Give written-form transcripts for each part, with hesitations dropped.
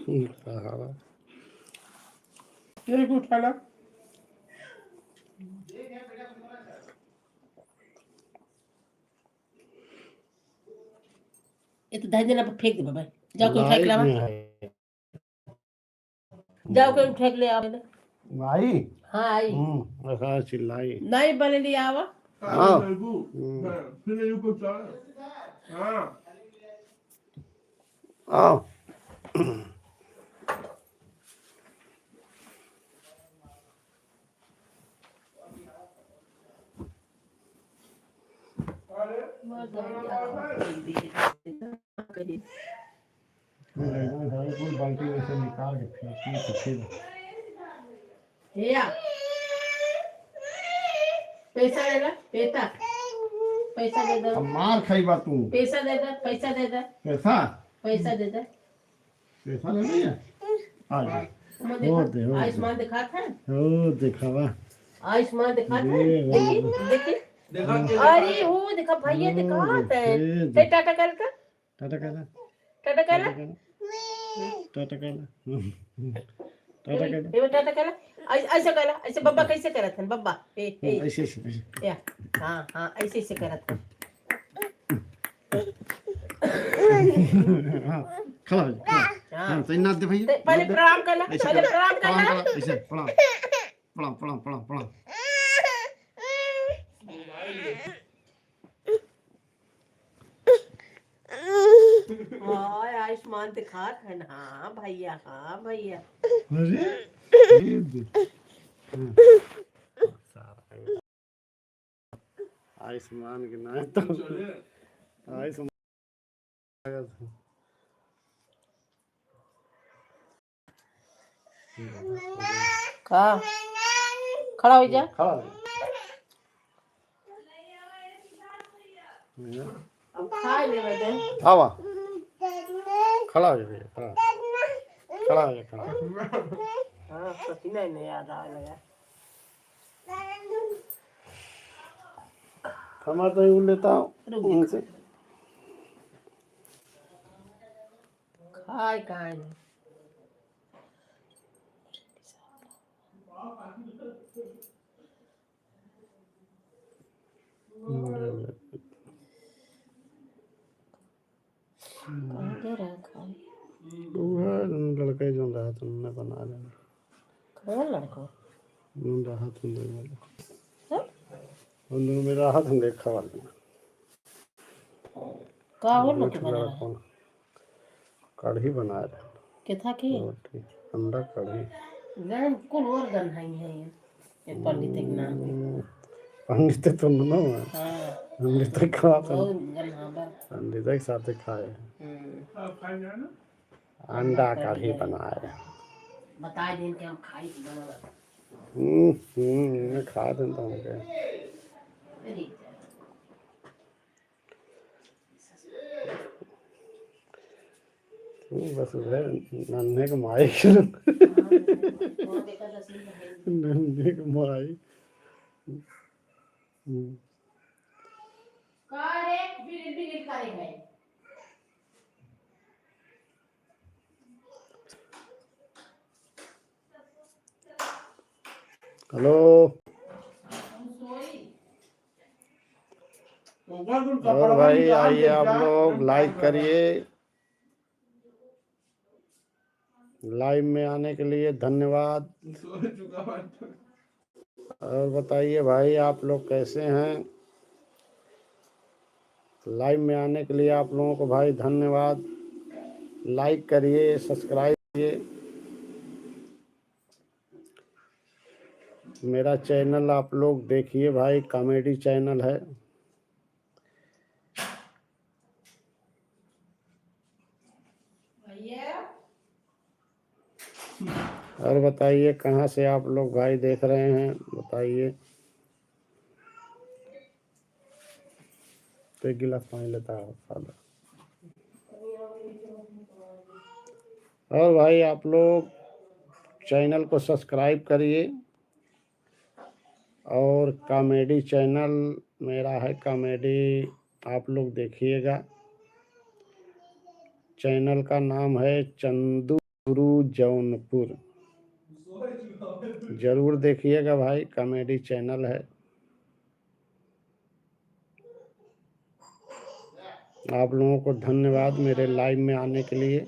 हाँ, ये उठा ला। ये तो दाई देना फेंक दे बाबा। जाओ कोई फेंक लाइट लावा। में है जाओ कोई फेंक ले आओ। आई। हाँ आई। हाँ चिल्लाई नहीं बने नहीं आवा। हाँ आओ बाल्टी में से निकाल के फिर भैया पैसा दे दे। पैसा पैसा दे दे। अब मार खाई तू। पैसा दे दे। पैसा दे दे। पैसा पैसा दे दे। पैसा ले लिया आ जा हो दे आयुष्मान दिखाता है। हो दिखावा आयुष्मान दिखाता है। देखिए अरे वो देखा भैया दिखाता है। टाटा कर टाटा कहना टाटा कर टाटा कहना ये टाटा कर ऐसे कर ऐसे बब्बा कैसे करत है बब्बा ऐसे या हाँ हाँ ऐसे ऐसे करत है। खड़ा हाँ तो इन्ना दे भैया पहले प्रणाम करना। पहले प्रणाम करना। ऐसे प्रणाम प्रणाम प्रणाम प्रणाम आयुष्मान दिखा है ना। हाँ भैया हाँ भैया। आयुष्मान के नाम तो आयुष्मान खड़ा खड़ा हो जा। खड़ा अब खा ले दे। आवा खड़ा हो जा भैया खड़ा हो जा खड़ा हाँ पसीना नहीं याद आ लगा। हमारा तो लेता हूँ उनसे खाए कहाँ नहीं। लड़का जो रहा तुमने बना लेना कौन लड़का रहा तुम मेरा हाथ देखा वाला का हो लोग बना कौन कढ़ी बना रहे किथा की रोटी अंडा कढ़ी गन कुल और गन है ये पंडित के नाम पंडित तो ना हां पंडित का गन हां पंडित के साथ खाए अंडा कढ़ी बनाए बता दिन के हम खाई बना मैं खा देता हूँ बस नन्हे को माई नन्हे को माई हेलो और भाई आइए आप लोग लाइक करिए लाइव में आने के लिए धन्यवाद और बताइए भाई आप लोग कैसे हैं लाइव में आने के लिए आप लोगों को भाई धन्यवाद लाइक करिए सब्सक्राइब करिए मेरा चैनल आप लोग देखिए भाई कॉमेडी चैनल है और बताइए कहाँ से आप लोग भाई देख रहे हैं बताइए तो एक गिलास पानी लेता है फादर और भाई आप लोग चैनल को सब्सक्राइब करिए और कॉमेडी चैनल मेरा है कॉमेडी आप लोग देखिएगा चैनल का नाम है चंदू गुरु जौनपुर जरूर देखिएगा भाई, कॉमेडी चैनल है। आप लोगों को धन्यवाद मेरे लाइव में आने के लिए।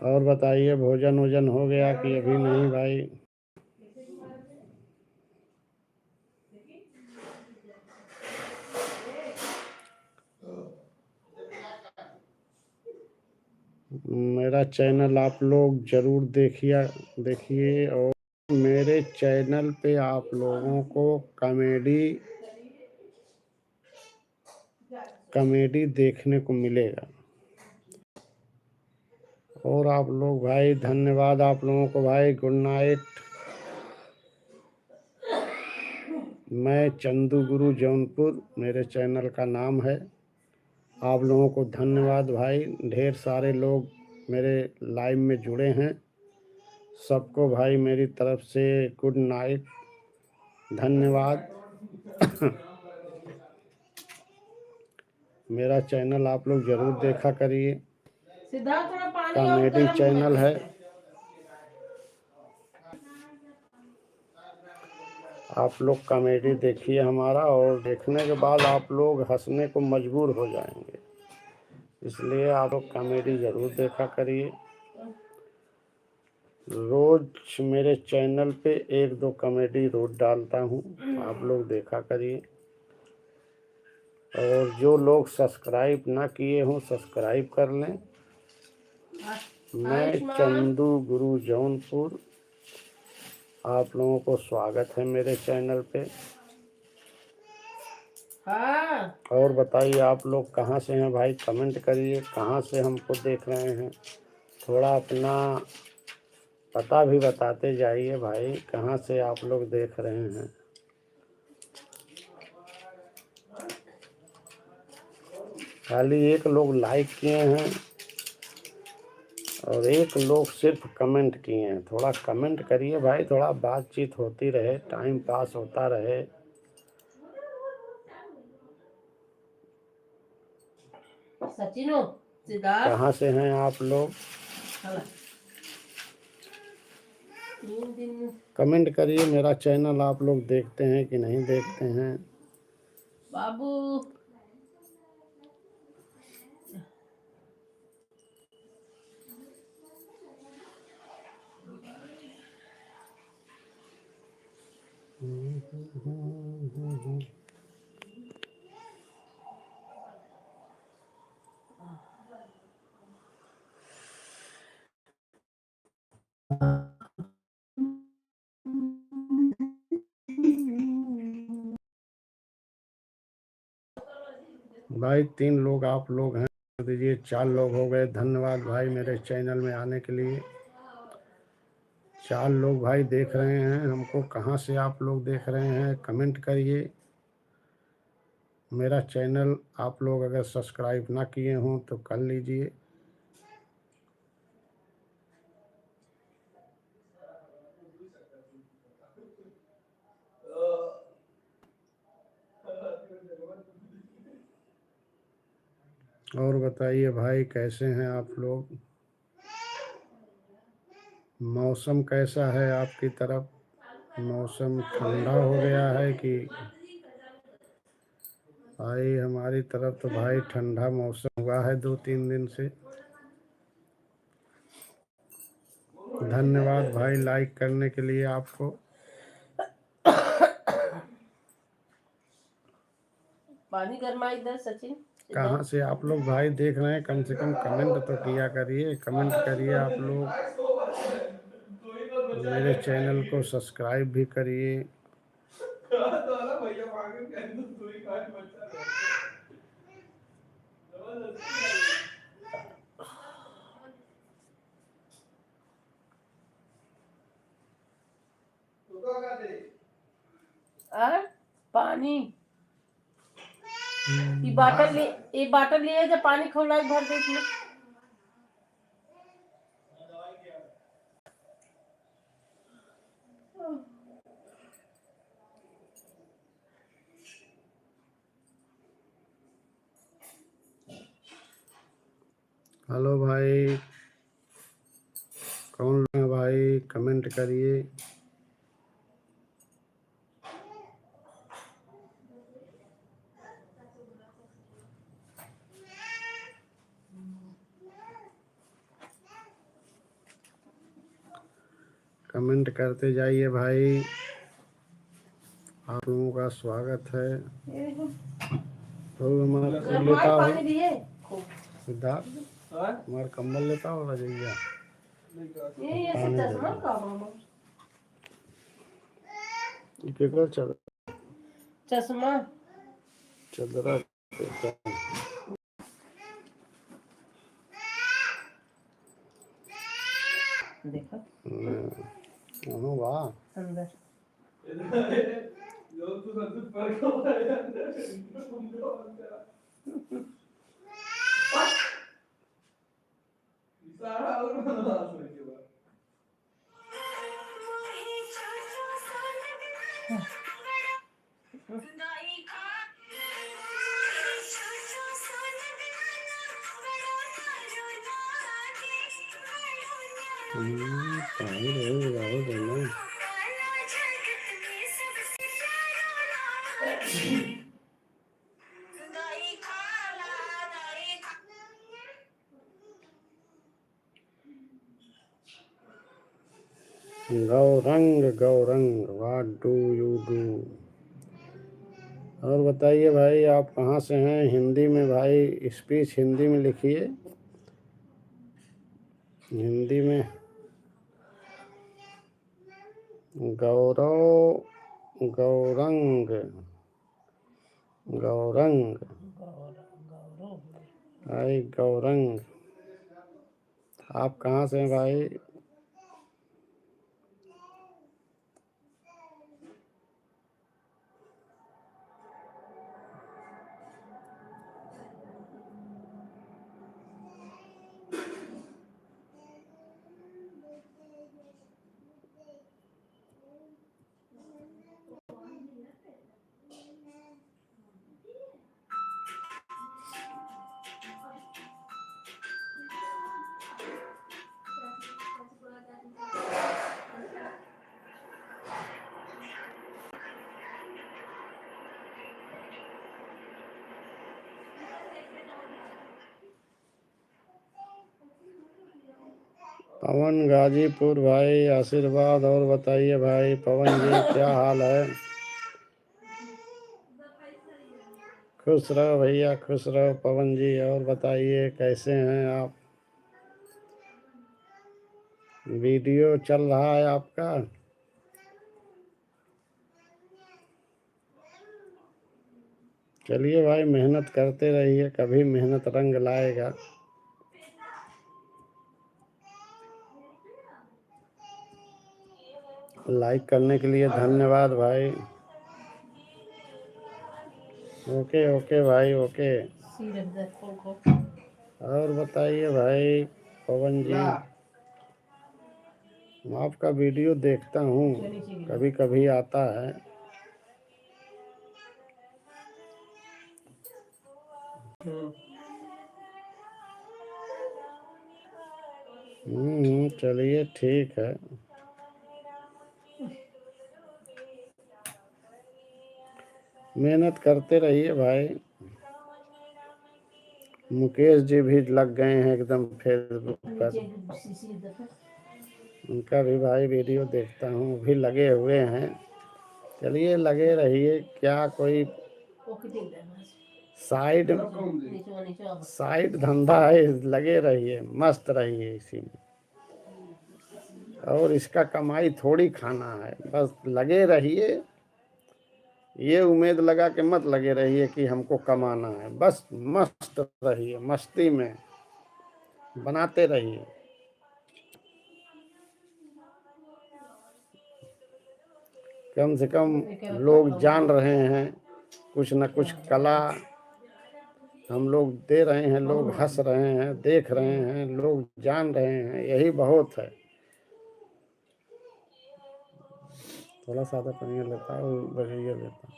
और बताइए, भोजन वोजन हो गया कि अभी नहीं भाई? मेरा चैनल आप लोग जरूर देखिए और मेरे चैनल पे आप लोगों को कॉमेडी देखने को मिलेगा। और आप लोग भाई, धन्यवाद आप लोगों को भाई। Good night. मैं चंदू गुरु जौनपुर, मेरे चैनल का नाम है। आप लोगों को धन्यवाद भाई। ढेर सारे लोग मेरे लाइव में जुड़े हैं। सबको भाई मेरी तरफ से गुड नाइट, धन्यवाद। मेरा चैनल आप लोग जरूर देखा करिए, कॉमेडी चैनल है। आप लोग कॉमेडी देखिए हमारा, और देखने के बाद आप लोग हंसने को मजबूर हो जाएंगे। इसलिए आप लोग कॉमेडी ज़रूर देखा करिए। रोज़ मेरे चैनल पे 1-2 कॉमेडी रोज़ डालता हूँ, आप लोग देखा करिए। और जो लोग सब्सक्राइब ना किए हों, सब्सक्राइब कर लें। मैं चंदू गुरु जौनपुर, आप लोगों को स्वागत है मेरे चैनल पे। और बताइए आप लोग कहाँ से हैं भाई? कमेंट करिए, कहाँ से हमको देख रहे हैं। थोड़ा अपना पता भी बताते जाइए भाई, कहाँ से आप लोग देख रहे हैं। खाली 1 लोग लाइक किए हैं और 1 लोग सिर्फ कमेंट किए हैं। थोड़ा कमेंट करिए भाई, थोड़ा बातचीत होती रहे, टाइम पास होता रहे। सचिनो, सिद्धार्थ, कहाँ से हैं आप लोग? कमेंट करिए। मेरा चैनल आप लोग देखते हैं कि नहीं देखते हैं? बाबू भाई 3 लोग आप लोग हैं, कर दीजिए। 4 लोग हो गए। धन्यवाद भाई मेरे चैनल में आने के लिए। 4 लोग भाई देख रहे हैं हमको। कहाँ से आप लोग देख रहे हैं? कमेंट करिए। मेरा चैनल आप लोग अगर सब्सक्राइब ना किए हों तो कर लीजिए। और बताइए भाई, कैसे हैं आप लोग? मौसम कैसा है आपकी तरफ? मौसम ठंडा हो गया है कि? भाई हमारी तरफ तो भाई ठंडा मौसम हुआ है 2-3 दिन से। धन्यवाद भाई लाइक करने के लिए आपको। पानी गर्मा इधर सचिन। कहाँ से आप लोग भाई देख रहे हैं? कम से कम कमेंट तो किया करिए। कमेंट करिए आप लोग। मेरे चैनल को सब्सक्राइब भी करिए। पानी ये बाटल लिए जब पानी खोला भर दे इसमें। हेलो भाई, कौन है भाई, कमेंट करिए। कमेंट करते जाइए भाई, आप लोगों का स्वागत है। तो हमारा लेता हो सिद्धार्थ, हमारा कंबल लेता हो रजैया। केकर चश्मा चदरा देता है। देखो वाह, अंदर पानी रहो देना। Gaurang Gaurang, what do you do. और बताइए भाई, आप कहाँ से हैं? हिंदी में भाई स्पीच हिंदी में लिखिए, हिंदी में। गौरव गौरंग गौरंग, भाई गौरंग, आप कहाँ से हैं भाई? पवन गाजीपुर भाई, आशीर्वाद। और बताइए भाई पवन जी, क्या हाल है? खुश रहो भैया, खुश रहो पवन जी। और बताइए कैसे हैं आप? वीडियो चल रहा है आपका? चलिए भाई, मेहनत करते रहिए, कभी मेहनत रंग लाएगा। लाइक करने के लिए धन्यवाद भाई। ओके ओके भाई, ओके। और बताइए भाई पवन जी, आपका वीडियो देखता हूँ, कभी कभी आता है। चलिए ठीक है। मेहनत करते रहिए भाई। मुकेश जी भी लग गए हैं एकदम फेसबुक पर, उनका भी भाई वीडियो देखता हूँ, भी लगे हुए हैं। चलिए लगे रहिए, क्या कोई साइड धंधा है, लगे रहिए, मस्त रहिए इसी में। और इसका कमाई थोड़ी खाना है, बस लगे रहिए। ये उम्मीद लगा के मत लगे रहिए कि हमको कमाना है, बस मस्त रहिए, मस्ती में बनाते रहिए। कम से कम लोग जान रहे हैं कुछ न कुछ कला हम लोग दे रहे हैं, लोग हंस रहे हैं, देख रहे हैं, लोग जान रहे हैं, यही बहुत है। थोड़ा सादा पनीर लेता हूँ, बघिया लेता हूँ।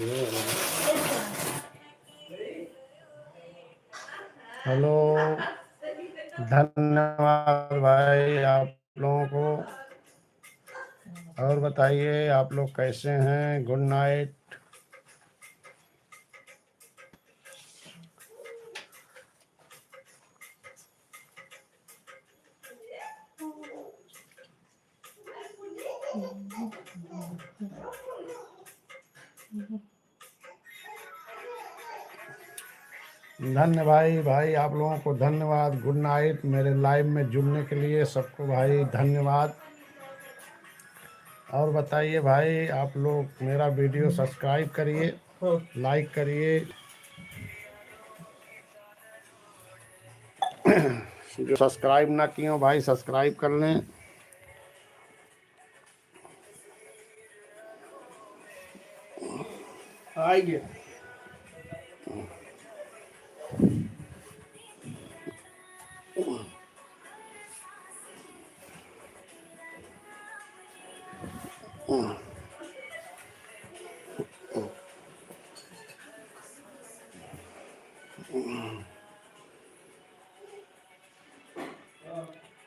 हेलो, धन्यवाद भाई आप लोगों को। और बताइए आप लोग कैसे हैं? Good night. धन्य भाई आप लोगों को धन्यवाद। Good night. मेरे लाइव में जुड़ने के लिए सबको भाई धन्यवाद। और बताइए भाई आप लोग मेरा वीडियो सब्सक्राइब करिए, लाइक करिए। जो सब्सक्राइब ना किए हो भाई सब्सक्राइब कर लें। आइए।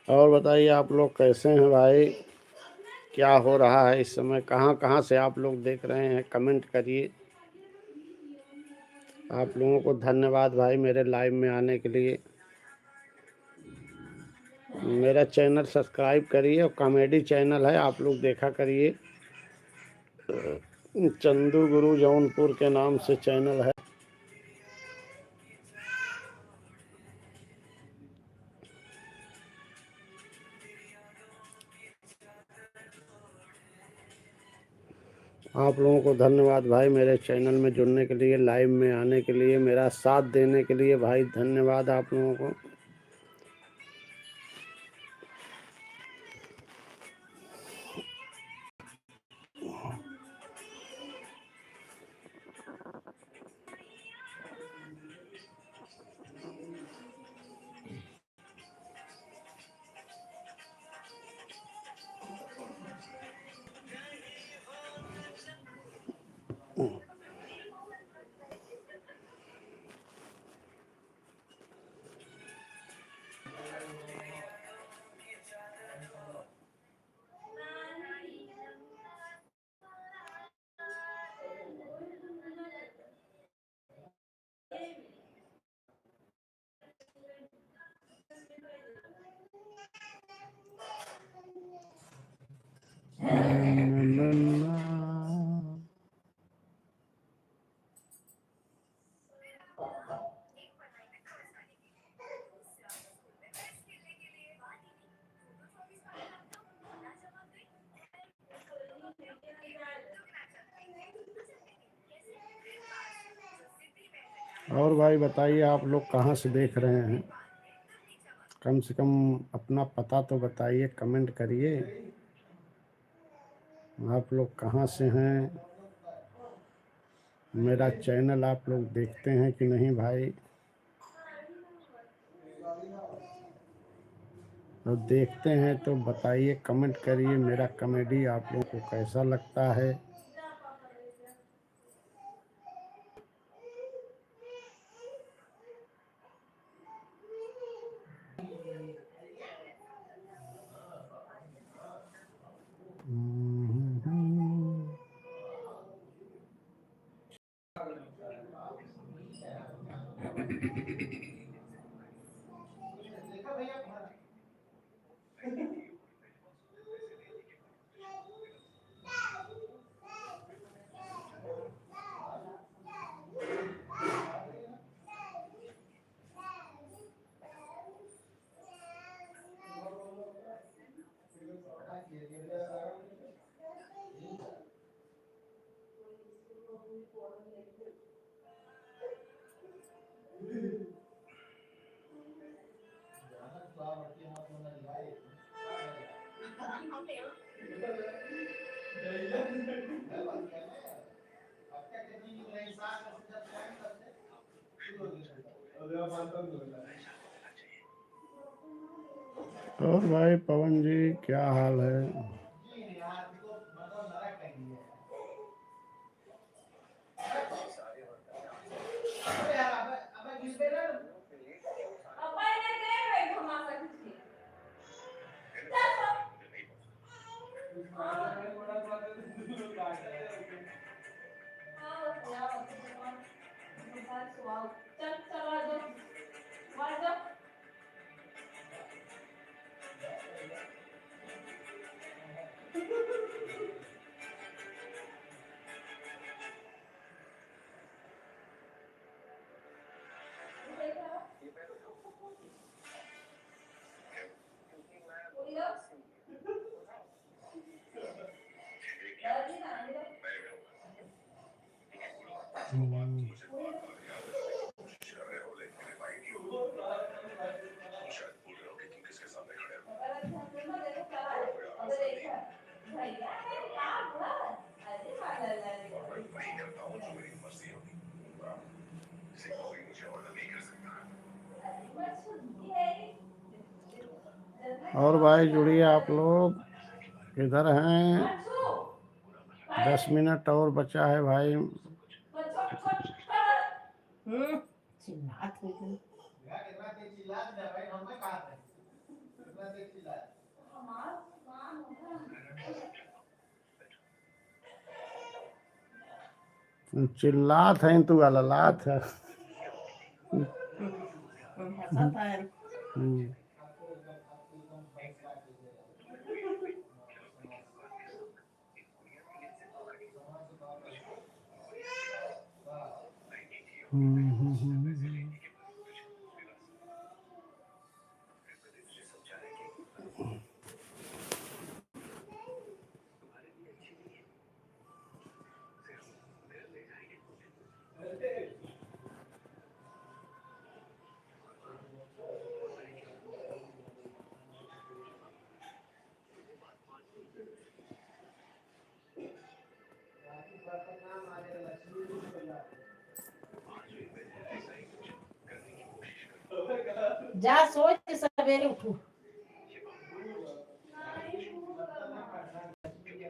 और बताइए आप लोग कैसे हैं भाई? क्या हो रहा है इस समय? कहाँ कहाँ से आप लोग देख रहे हैं? कमेंट करिए। आप लोगों को धन्यवाद भाई मेरे लाइव में आने के लिए। मेरा चैनल सब्सक्राइब करिए और कॉमेडी चैनल है, आप लोग देखा करिए। चंदू गुरु जौनपुर के नाम से चैनल है। आप लोगों को धन्यवाद भाई मेरे चैनल में जुड़ने के लिए, लाइव में आने के लिए, मेरा साथ देने के लिए भाई धन्यवाद आप लोगों को। और भाई बताइए आप लोग कहाँ से देख रहे हैं? कम से कम अपना पता तो बताइए, कमेंट करिए। आप लोग कहाँ से हैं? मेरा चैनल आप लोग देखते हैं कि नहीं भाई? और देखते हैं तो बताइए, कमेंट करिए मेरा कॉमेडी आप लोगों को कैसा लगता है। और भाई पवन जी क्या हाल है? और भाई जुड़िए आप लोग, इधर हैं, 10 मिनट और बचा है भाई। चिल्लात है तू अललात है। जा सोच सवेरे उठू।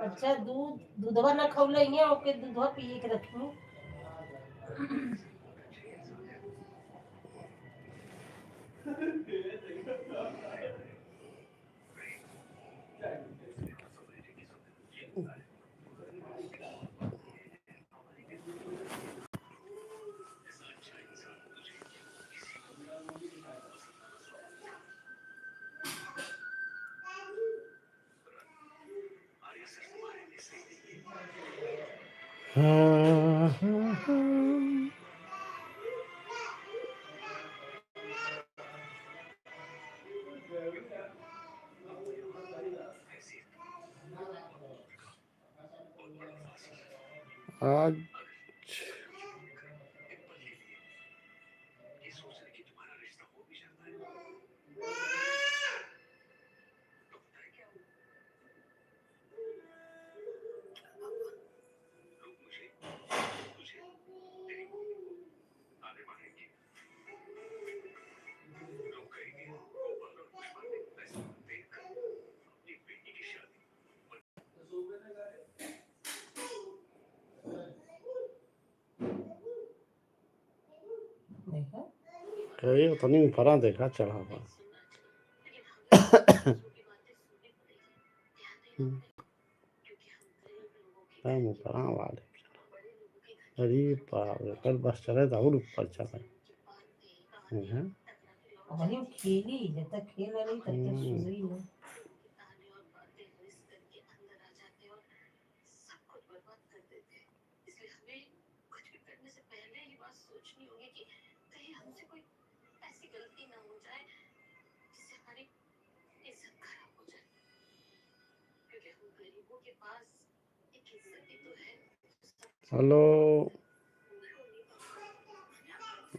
अच्छा दूधवा न खौले ओके दूधवा पिए के रखी। आज तो नहीं फरा देखा चढ़ा हुआ। वाले अरे बाप रे, कल बस चले तो और ऊपर चले। खेली जब तक खेल रही तब तक सोई नहीं। हेलो,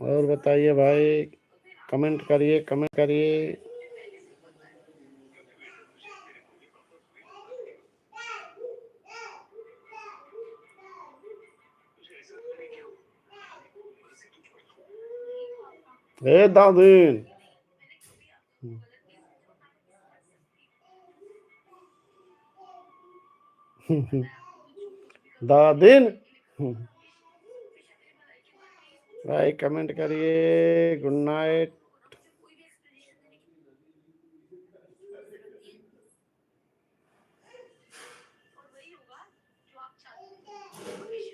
और बताइए भाई, कमेंट करिए, कमेंट करिए। ए दादीन दादीन भाई कमेंट करिए। Good night.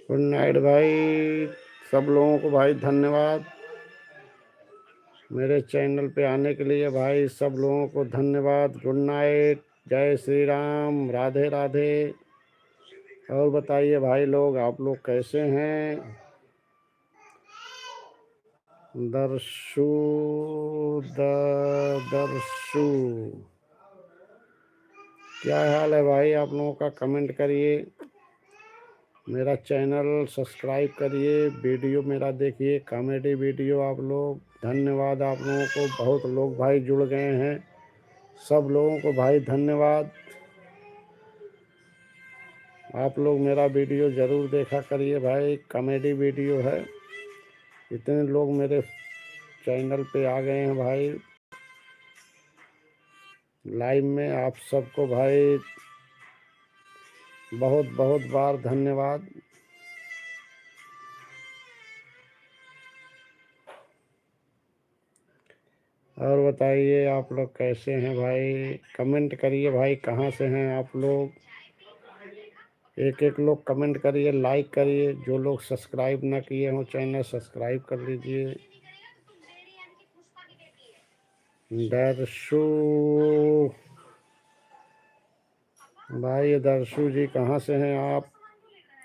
गुड नाइट भाई, सब लोगों को भाई धन्यवाद मेरे चैनल पे आने के लिए। भाई सब लोगों को धन्यवाद। गुड नाइट, जय श्री राम, राधे राधे। और बताइए भाई लोग, आप लोग कैसे हैं? दर्शु दर्शु क्या हाल है भाई आप लोगों का? कमेंट करिए, मेरा चैनल सब्सक्राइब करिए, वीडियो मेरा देखिए, कॉमेडी वीडियो आप लोग। धन्यवाद आप लोगों को, बहुत लोग भाई जुड़ गए हैं, सब लोगों को भाई धन्यवाद। आप लोग मेरा वीडियो ज़रूर देखा करिए भाई, कॉमेडी वीडियो है। इतने लोग मेरे चैनल पे आ गए हैं भाई, लाइव में आप सबको भाई बहुत बहुत बार धन्यवाद। और बताइए आप लोग कैसे हैं भाई, कमेंट करिए भाई, कहाँ से हैं आप लोग। एक एक लोग कमेंट करिए, लाइक करिए। जो लोग सब्सक्राइब ना किए हों चैनल सब्सक्राइब कर लीजिए। दर्शु भाई, दर्शु जी कहाँ से हैं आप,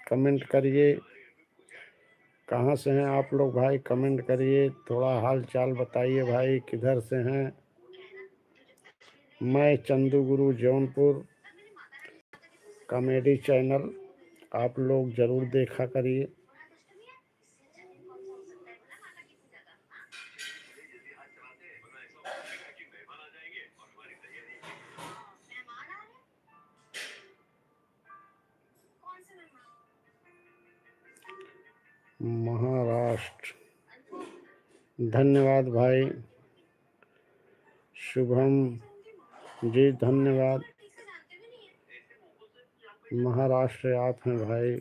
कमेंट करिए। कहाँ से हैं आप लोग भाई, कमेंट करिए, थोड़ा हाल चाल बताइए भाई, किधर से हैं। मैं चंदू गुरु जौनपुर, कॉमेडी चैनल आप लोग ज़रूर देखा करिए। महाराष्ट्र, धन्यवाद भाई। शुभम जी धन्यवाद। महाराष्ट्र आप हैं भाई,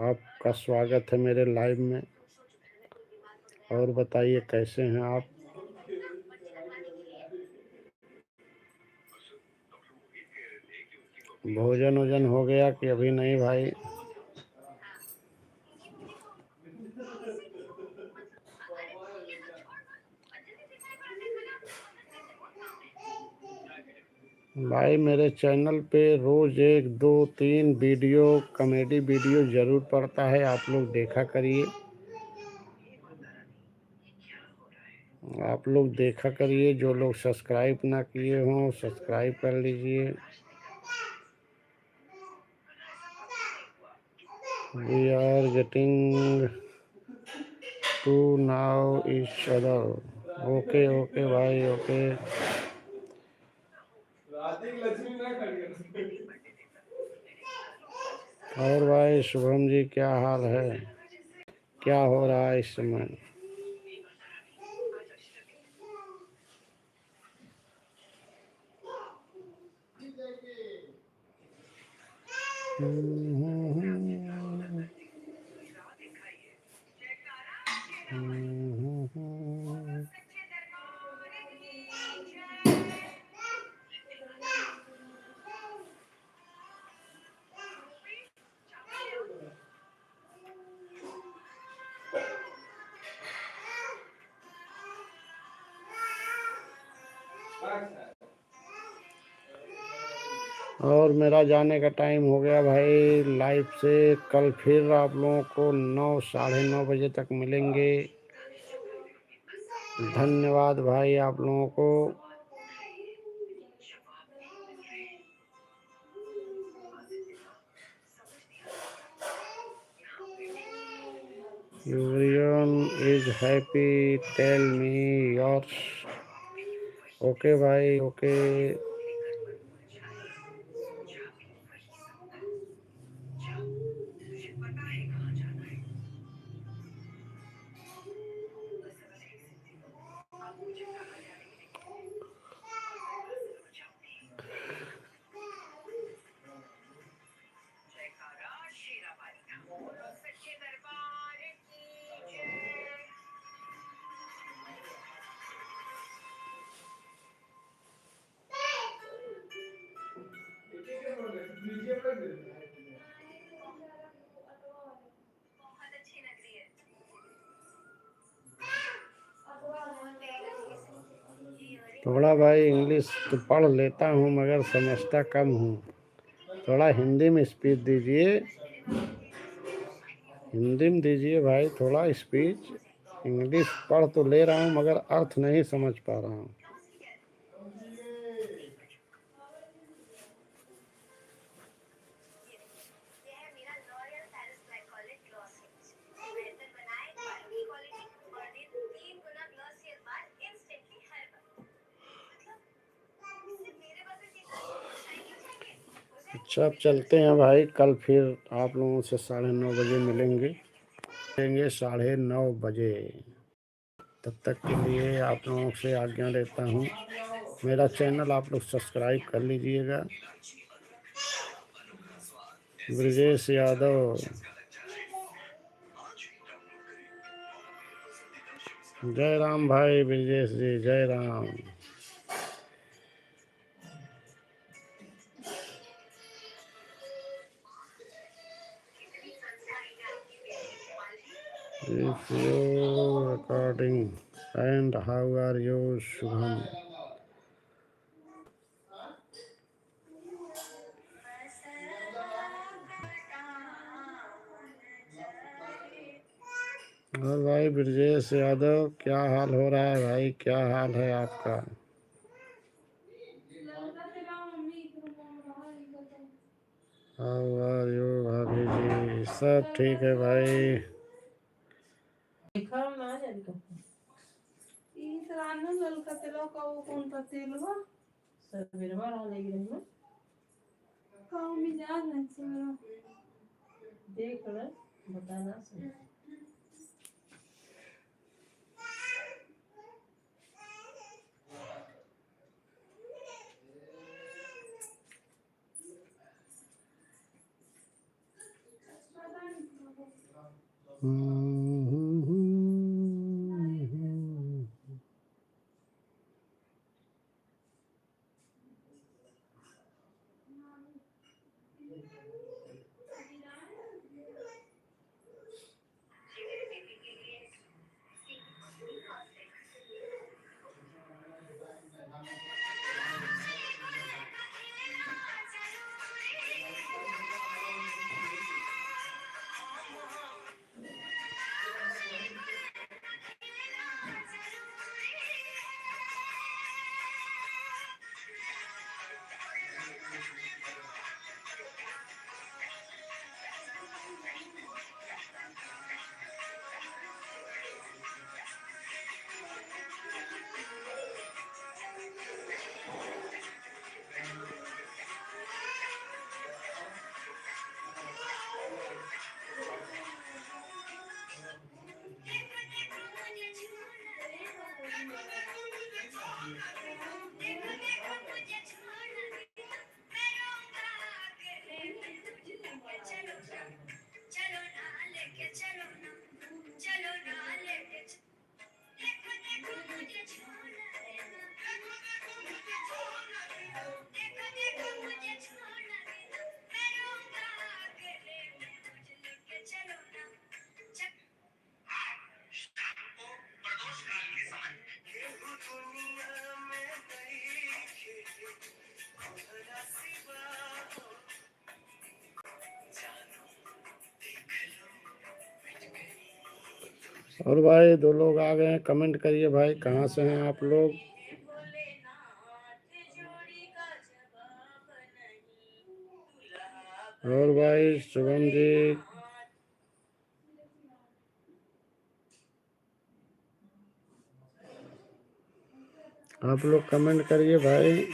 आपका स्वागत है मेरे लाइव में। और बताइए कैसे हैं आप। भोजन वोजन हो गया कि अभी नहीं भाई। भाई मेरे चैनल पे रोज़ 1 2 3 वीडियो, कॉमेडी वीडियो ज़रूर पड़ता है, आप लोग देखा करिए। आप लोग देखा करिए, जो लोग सब्सक्राइब ना किए हों सब्सक्राइब कर लीजिए। We are getting to now each other. Okay okay भाई, ओके। और भाई शुभम जी क्या हाल है, क्या हो रहा है इस समय। और मेरा जाने का टाइम हो गया भाई लाइव से। कल फिर आप लोगों को 9 साढ़े 9 बजे तक मिलेंगे। धन्यवाद भाई आप लोगों को। Everyone is happy, tell me yours. Okay भाई, ओके। थोड़ा भाई इंग्लिश तो पढ़ लेता हूँ मगर समझता कम हूँ। थोड़ा हिंदी में स्पीच दीजिए, हिंदी में दीजिए भाई थोड़ा स्पीच। इंग्लिश पढ़ तो ले रहा हूँ मगर अर्थ नहीं समझ पा रहा हूँ। अच्छा अब चलते हैं भाई, कल फिर आप लोगों से 9:30 बजे मिलेंगे 9:30 बजे। तब तक के लिए आप लोगों से आज्ञा लेता हूँ। मेरा चैनल आप लोग सब्सक्राइब कर लीजिएगा। ब्रजेश यादव, जय राम भाई ब्रजेश जी, जय Ram. If you recording and how are you Shubham? और भाई ब्रजेश यादव, क्या हाल हो रहा है भाई, क्या हाल है आपका? हाउ आर यू भाभी जी? सब ठीक है भाई। देख ले बताना सही। और भाई 2 लोग आ गए हैं, कमेंट करिए भाई, कहाँ से हैं आप लोग? और भाई शुभम जी, आप लोग कमेंट करिए भाई।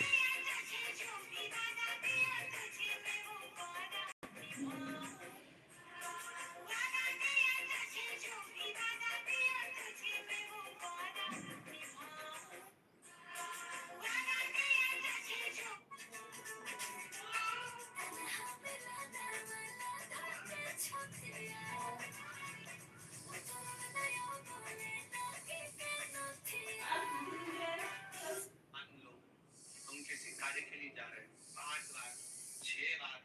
हम किसी कार्य के लिए जा रहे हैं, 5 लाख 6 लाख